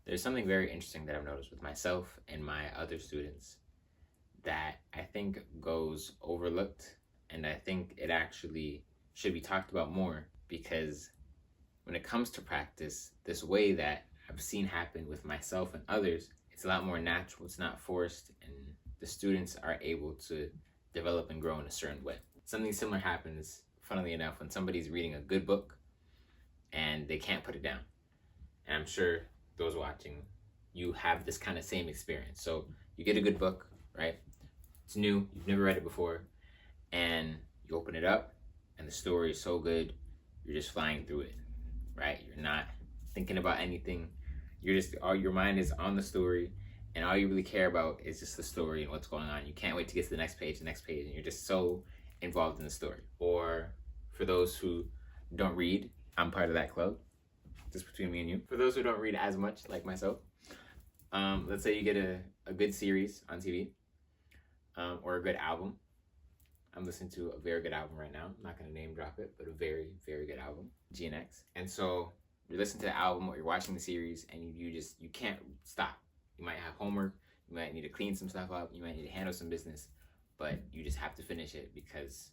There's something very interesting that I've noticed with myself and my other students that I think goes overlooked, and I think it actually should be talked about more, because when it comes to practice, this way that I've seen happen with myself and others, it's a lot more natural, it's not forced, and the students are able to develop and grow in a certain way. Something similar happens, funnily enough, when somebody's reading a good book and they can't put it down. And I'm sure those watching, you have this kind of same experience. So you get a good book, right? It's new, you've never read it before, and you open it up and the story is so good, you're just flying through it, right? You're not thinking about anything. All your mind is on the story, and all you really care about is just the story and what's going on. You can't wait to get to the next page, and you're just so involved in the story. Or for those who don't read, I'm part of that club, just between me and you. For those who don't read as much, like myself, let's say you get a good series on TV, or a good album. I'm listening to a very good album right now. I'm not gonna name drop it, but a very, very good album, GNX. And so you're listening to the album or you're watching the series, and you can't stop. You might have homework, you might need to clean some stuff up, you might need to handle some business, but you just have to finish it because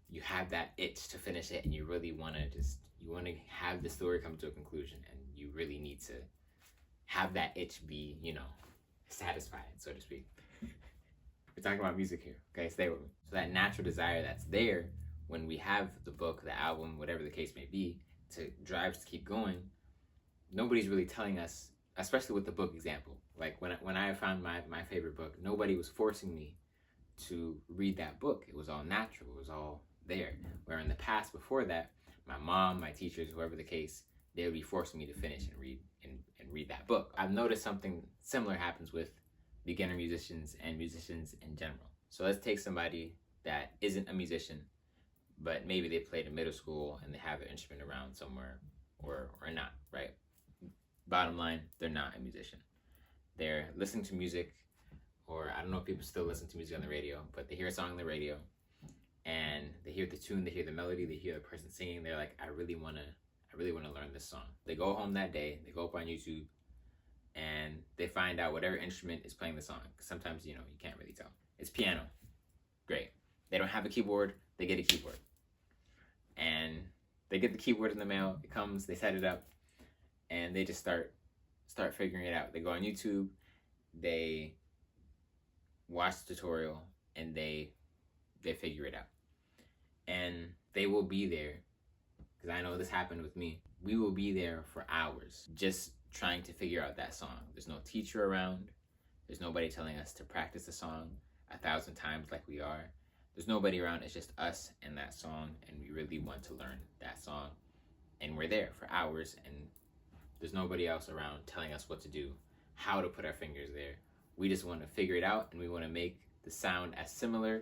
you have that itch to finish it, and you really want to have the story come to a conclusion, and you really need to have that itch be, satisfied, so to speak. We're talking about music here, okay? Stay with me. So that natural desire that's there when we have the book, the album, whatever the case may be, to drive us to keep going, nobody's really telling us, especially with the book example. Like when I found my favorite book, nobody was forcing me to read that book. It was all natural, it was all there. Where in the past, before that, my mom, my teachers, whoever the case, they would be forcing me to finish and read that book. I've noticed something similar happens with beginner musicians and musicians in general. So let's take somebody that isn't a musician, but maybe they played in middle school and they have an instrument around somewhere, or not, right? Bottom line, they're not a musician. They're listening to music, or I don't know if people still listen to music on the radio, but they hear a song on the radio and they hear the tune, they hear the melody, they hear the person singing. They're like, I really want to learn this song. They go home that day, they go up on YouTube, and they find out whatever instrument is playing the song. Sometimes, you can't really tell. It's piano. Great. They don't have a keyboard, they get a keyboard. And they get the keyboard in the mail, it comes, they set it up, and they just start figuring it out. They go on YouTube, they watch the tutorial, and they figure it out. And they will be there, because I know this happened with me. We will be there for hours just trying to figure out that song. There's no teacher around. There's nobody telling us to practice the song 1,000 times like we are. There's nobody around. It's just us and that song, and we really want to learn that song. And we're there for hours, and there's nobody else around telling us what to do, how to put our fingers there. We just want to figure it out, and we want to make the sound as similar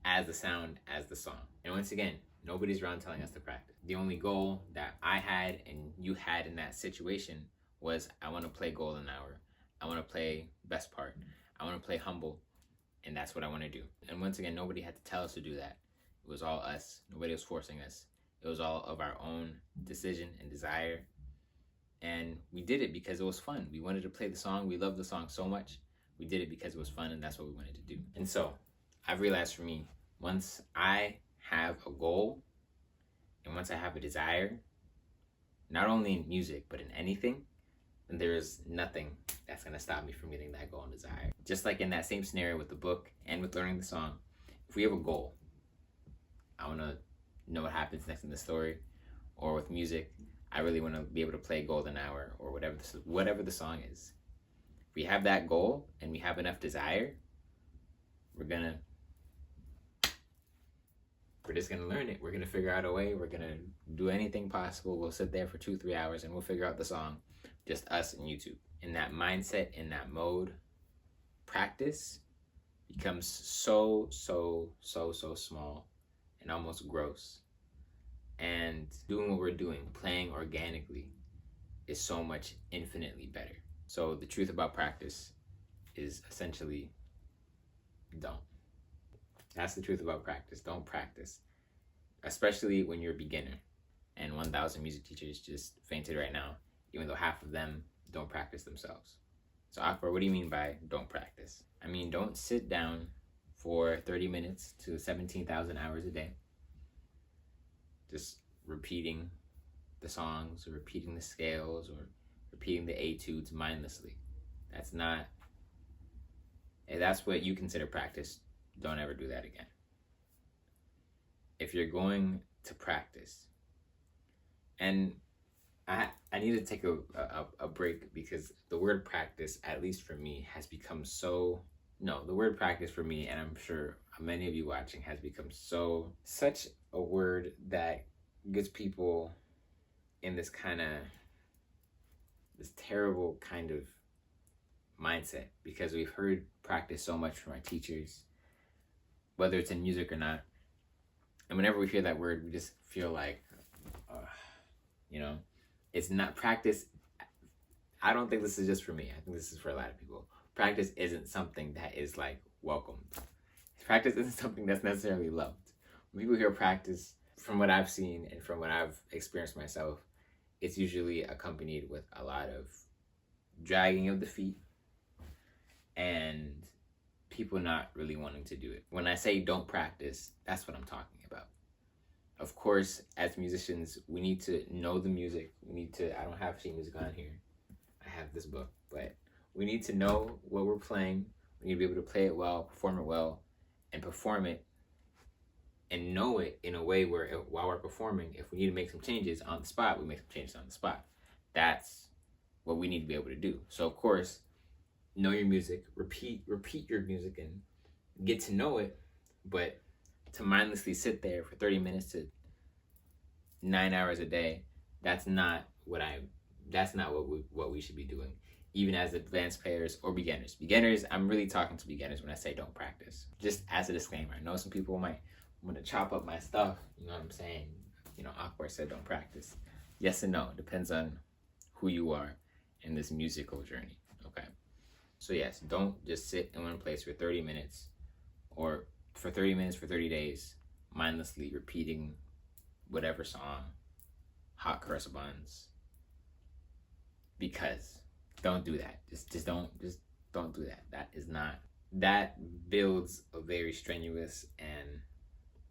as the sound as the song. And once again, nobody's around telling us to practice. The only goal that I had and you had in that situation was, I want to play Golden Hour. I want to play Best Part. I want to play Humble. And that's what I want to do. And once again, nobody had to tell us to do that. It was all us. Nobody was forcing us. It was all of our own decision and desire. And we did it because it was fun. We wanted to play the song. We loved the song so much. We did it because it was fun, and that's what we wanted to do. And so I've realized for me, once I have a goal and once I have a desire, not only in music, but in anything, then there is nothing that's going to stop me from getting that goal and desire. Just like in that same scenario with the book and with learning the song, if we have a goal, I want to know what happens next in the story, or with music, I really want to be able to play Golden Hour or whatever the song is. If we have that goal and we have enough desire, we're just gonna learn it. We're gonna figure out a way. We're gonna do anything possible. We'll sit there for 2-3 hours and we'll figure out the song, just us and YouTube. In that mindset, in that mode, practice becomes so small and almost gross. And doing what we're doing, playing organically, is so much infinitely better. So the truth about practice is essentially, don't. That's the truth about practice. Don't practice. Especially when you're a beginner. And 1,000 music teachers just fainted right now. even though half of them don't practice themselves. So Akbar, what do you mean by don't practice? I mean, don't sit down for 30 minutes to 17,000 hours a day, just repeating the songs or repeating the scales or repeating the etudes mindlessly. That's not, if that's what you consider practice, don't ever do that again. If you're going to practice, and I need to take a break, because the word practice, at least for me, has become so, no, the word practice for me, and I'm sure many of you watching, has become such a word that gets people in this terrible kind of mindset, because we've heard practice so much from our teachers, whether it's in music or not. And whenever we hear that word, we just feel like, it's not practice. I don't think this is just for me. I think this is for a lot of people. Practice isn't something that is like welcomed. Practice isn't something that's necessarily loved. When people hear practice, from what I've seen and from what I've experienced myself, it's usually accompanied with a lot of dragging of the feet and people not really wanting to do it. When I say don't practice, that's what I'm talking about. Of course, as musicians, we need to know the music. I don't have sheet music on here. I have this book, but we need to know what we're playing. We need to be able to play it well, and perform it, and know it in a way where while we're performing, if we need to make some changes on the spot, we make some changes on the spot. That's what we need to be able to do. So of course, know your music, repeat your music and get to know it, but to mindlessly sit there for 30 minutes to 9 hours a day, that's not what we should be doing, even as advanced players or beginners. Beginners, I'm really talking to beginners when I say don't practice. Just as a disclaimer, I know some people might want to chop up my stuff, you know what I'm saying? Akbar said don't practice. Yes and no, depends on who you are in this musical journey, okay? So yes, don't just sit in one place for 30 minutes or for 30 minutes for 30 days, mindlessly repeating whatever song, hot correspondence. Because don't do that. Just don't do that. That builds a very strenuous and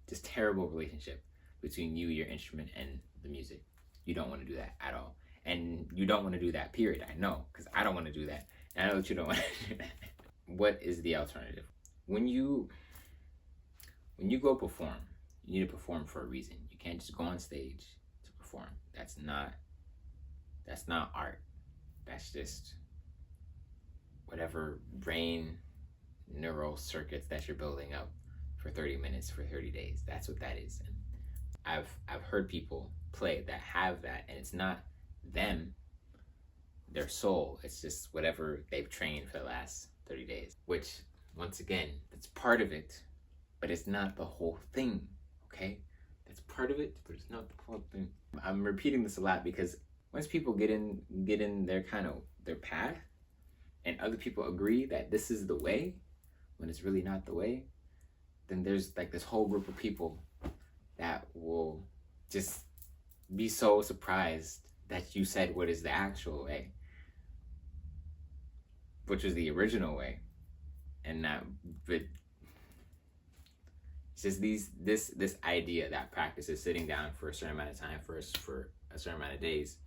just terrible relationship between you, your instrument, and the music. You don't want to do that at all. And you don't want to do that, period. I know, because I don't want to do that. And I know that you don't want to do that. What is the alternative? When you go perform, you need to perform for a reason. You can't just go on stage to perform. That's not art. That's just whatever brain neural circuits that you're building up for 30 minutes for 30 days. That's what that is. And I've heard people play that have that, and it's not them, their soul. It's just whatever they've trained for the last 30 days, which, once again, that's part of it, but it's not the whole thing, okay? That's part of it, but it's not the whole thing. I'm repeating this a lot because once people get in their path, and other people agree that this is the way, when it's really not the way, then there's like this whole group of people that will just be so surprised that you said what is the actual way, which was the original way. And not, but it's just this idea that practice is sitting down for a certain amount of time, for a certain amount of days,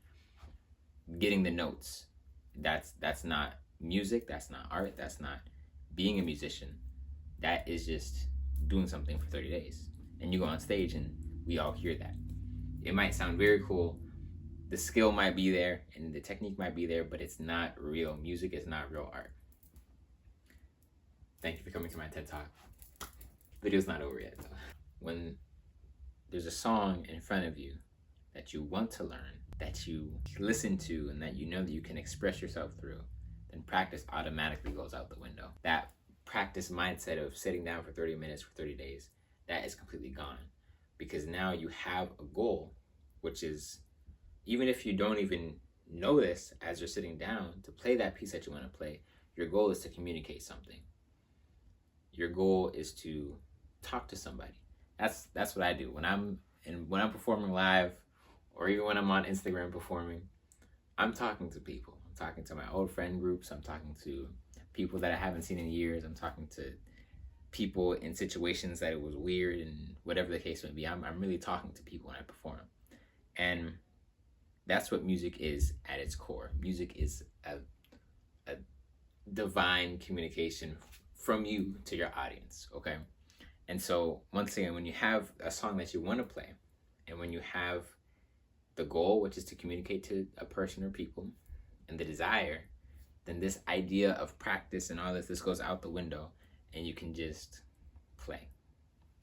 getting the notes. That's not music, that's not art, that's not being a musician. That is just doing something for 30 days. And you go on stage and we all hear that. It might sound very cool, the skill might be there and the technique might be there, but it's not real. Music is not real art. Thank you for coming to my TED Talk. Video's not over yet though. When there's a song in front of you that you want to learn, that you listen to, and that you know that you can express yourself through, then practice automatically goes out the window. That practice mindset of sitting down for 30 minutes for 30 days, that is completely gone. Because now you have a goal, which is, even if you don't even know this as you're sitting down to play that piece that you want to play, your goal is to communicate something. Your goal is to talk to somebody. That's what I do when I'm performing live, or even when I'm on Instagram performing. I'm talking to people. I'm talking to my old friend groups. I'm talking to people that I haven't seen in years. I'm talking to people in situations that it was weird and whatever the case may be. I'm really talking to people when I perform. And that's what music is at its core. Music is a divine communication from you to your audience, okay? And so, once again, when you have a song that you want to play, and when you have the goal, which is to communicate to a person or people, and the desire, then this idea of practice and all this goes out the window, and you can just play.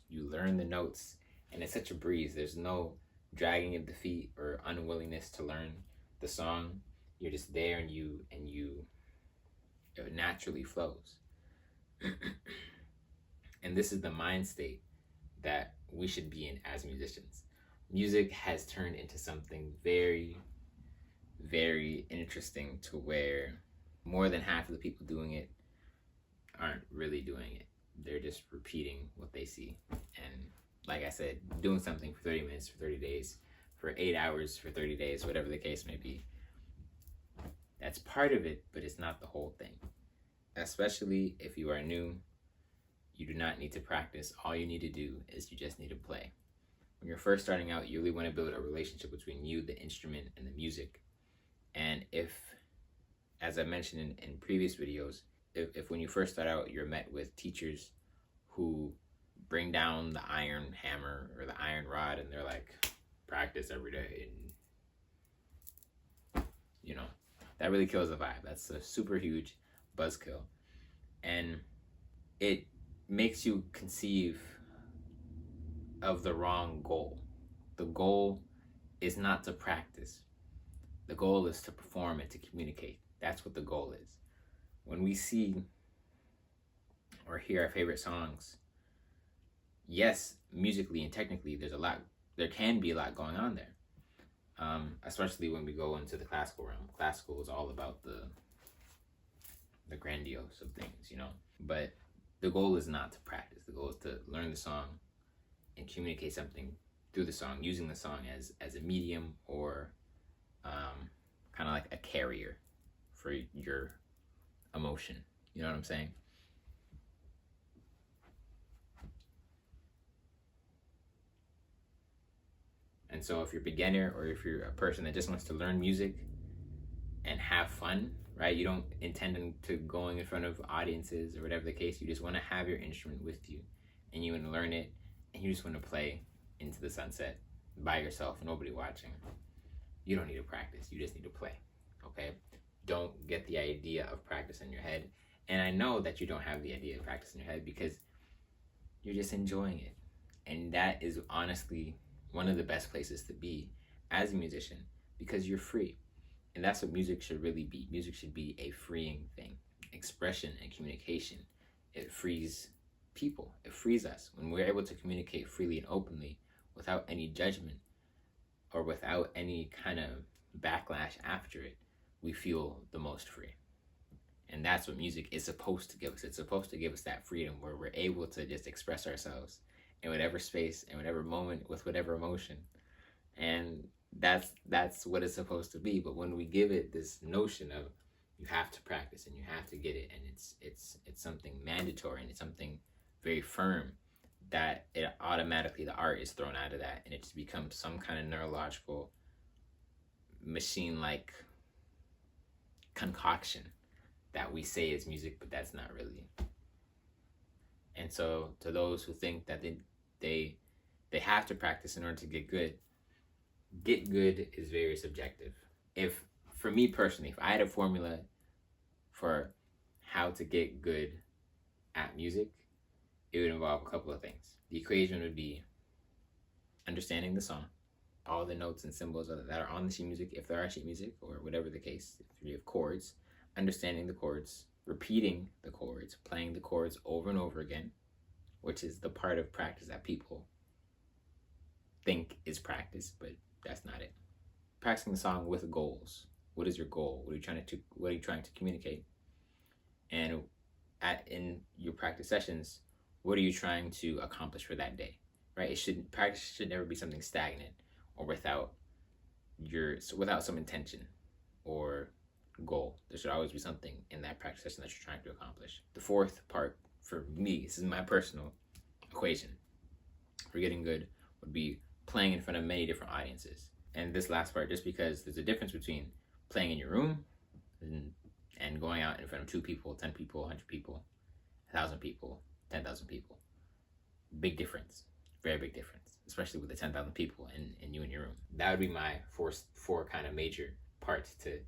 You learn the notes, and it's such a breeze. There's no dragging of the feet or unwillingness to learn the song. You're just there, and it naturally flows. And this is the mind state that we should be in as musicians. Music has turned into something very, very interesting, to where more than half of the people doing it aren't really doing it. They're just repeating what they see. And like I said, doing something for 30 minutes, for 30 days, for 8 hours, for 30 days, whatever the case may be. That's part of it, but it's not the whole thing. Especially if you are new, you do not need to practice. All you need to do is you just need to play. When you're first starting out, you really want to build a relationship between you, the instrument, and the music. And if, as I mentioned in previous videos, if when you first start out, you're met with teachers who bring down the iron hammer or the iron rod, and they're like, practice every day, and that really kills the vibe. That's a super huge buzzkill, and it makes you conceive of the wrong goal. The goal is not to practice. The goal is to perform and to communicate. That's what the goal is. When we see or hear our favorite songs, yes, musically and technically, there can be a lot going on there. Especially when we go into the classical realm. Classical is all about the grandiose of things, But the goal is not to practice. The goal is to learn the song and communicate something through the song, using the song as a medium, or kind of like a carrier for your emotion. You know what I'm saying? And so if you're a beginner, or if you're a person that just wants to learn music and have fun, right? You don't intend to going in front of audiences or whatever the case. You just want to have your instrument with you, and you want to learn it, and you just want to play into the sunset by yourself, nobody watching. You don't need to practice. You just need to play, okay? Don't get the idea of practice in your head. And I know that you don't have the idea of practice in your head because you're just enjoying it. And that is honestly one of the best places to be as a musician, because you're free. And that's what music should really be. Music should be a freeing thing. Expression and communication. It frees people. It frees us. When we're able to communicate freely and openly without any judgment or without any kind of backlash after it, we feel the most free. And that's what music is supposed to give us. It's supposed to give us that freedom where we're able to just express ourselves in whatever space, in whatever moment, with whatever emotion. And that's what it's supposed to be. But when we give it this notion of you have to practice and you have to get it, and it's something mandatory and it's something very firm, that it automatically, the art is thrown out of that, and it just becomes some kind of neurological machine-like concoction that we say is music, but that's not really. And so to those who think that they have to practice in order to get good is very subjective. If, for me personally, if I had a formula for how to get good at music, it would involve a couple of things. The equation would be understanding the song, all the notes and symbols that are on the sheet music, if there are sheet music or whatever the case, if you have chords, understanding the chords, repeating the chords, playing the chords over and over again, which is the part of practice that people think is practice, but that's not it. Practicing the song with goals. What is your goal? What are you trying to communicate? And in your practice sessions, what are you trying to accomplish for that day? Right? Practice should never be something stagnant or without some intention. or goal. There should always be something in that practice session that you're trying to accomplish. The fourth part for me, this is my personal equation for getting good, would be playing in front of many different audiences. And this last part, just because there's a difference between playing in your room and going out in front of 2 people, 10 people, 100 people, 1,000 people, 10,000 people. Big difference, very big difference, especially with the 10,000 people and you in your room. That would be my four kind of major parts to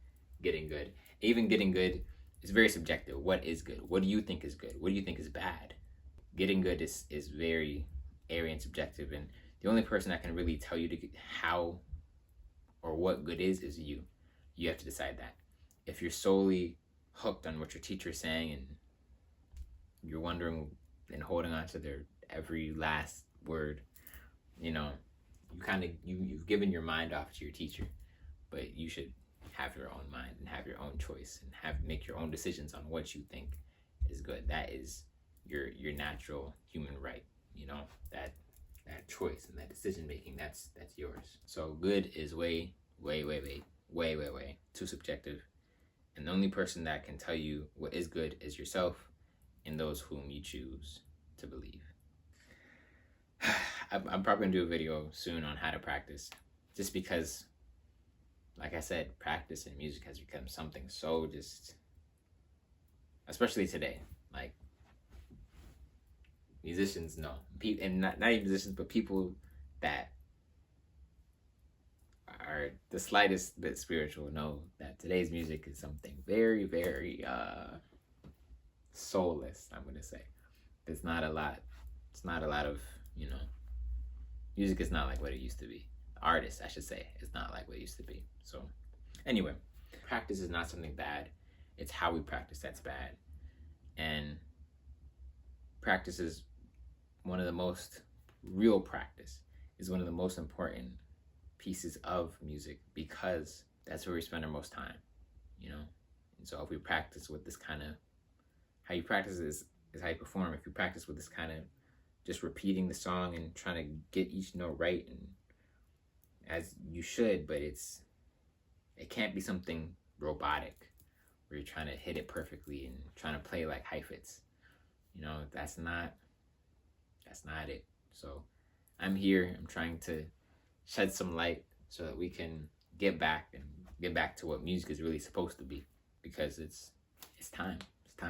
getting good. Even getting good is very subjective. What is good? What do you think is good? What do you think is bad? Getting good is very airy and subjective, and the only person that can really tell you how or what good is you. You have to decide that. If you're solely hooked on what your teacher is saying and you're wondering and holding on to their every last word, you know, you've given your mind off to your teacher, but you should have your own mind and have your own choice and make your own decisions on what you think is good. That is your natural human right, you know, that choice and that decision making, that's yours. So good is way too subjective, and the only person that can tell you what is good is yourself and those whom you choose to believe. I'm probably gonna do a video soon on how to practice, just because, like I said, practice in music has become something so just, especially today, like musicians know, and not even musicians, but people that are the slightest bit spiritual know that today's music is something very soulless, I'm gonna say. It's not a lot of, you know, music is not like what it used to be. Artists, I should say, is not like what it used to be. So anyway, practice is not something bad. It's how we practice that's bad. And practice is one of the most real practice is one of the most important pieces of music, because that's where we spend our most time, you know. And so if we practice with this kind of, how you practice is how you perform. If you practice with this kind of just repeating the song and trying to get each note right, and as you should, but it can't be something robotic where you're trying to hit it perfectly and trying to play like Heifetz. You know, that's not it. So I'm here, I'm trying to shed some light so that we can get back to what music is really supposed to be, because it's time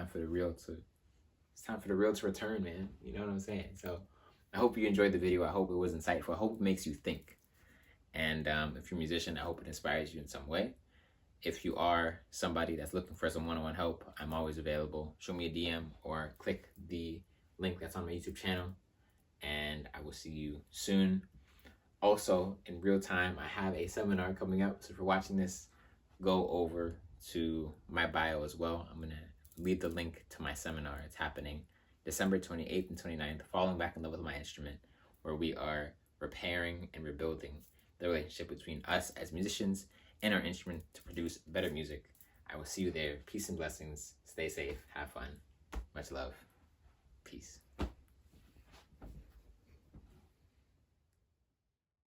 for the real to return, man. You know what I'm saying? So I hope you enjoyed the video. I hope it was insightful. I hope it makes you think. And if you're a musician, I hope it inspires you in some way. If you are somebody that's looking for some one-on-one help, I'm always available. Show me a DM or click the link that's on my YouTube channel, and I will see you soon. Also, in real time, I have a seminar coming up. So if you're watching this, go over to my bio as well. I'm going to leave the link to my seminar. It's happening December 28th and 29th, Falling Back in Love with My Instrument, where we are repairing and rebuilding the relationship between us as musicians and our instrument to produce better music. I will see you there. Peace and blessings. Stay safe. Have fun. Much love. Peace.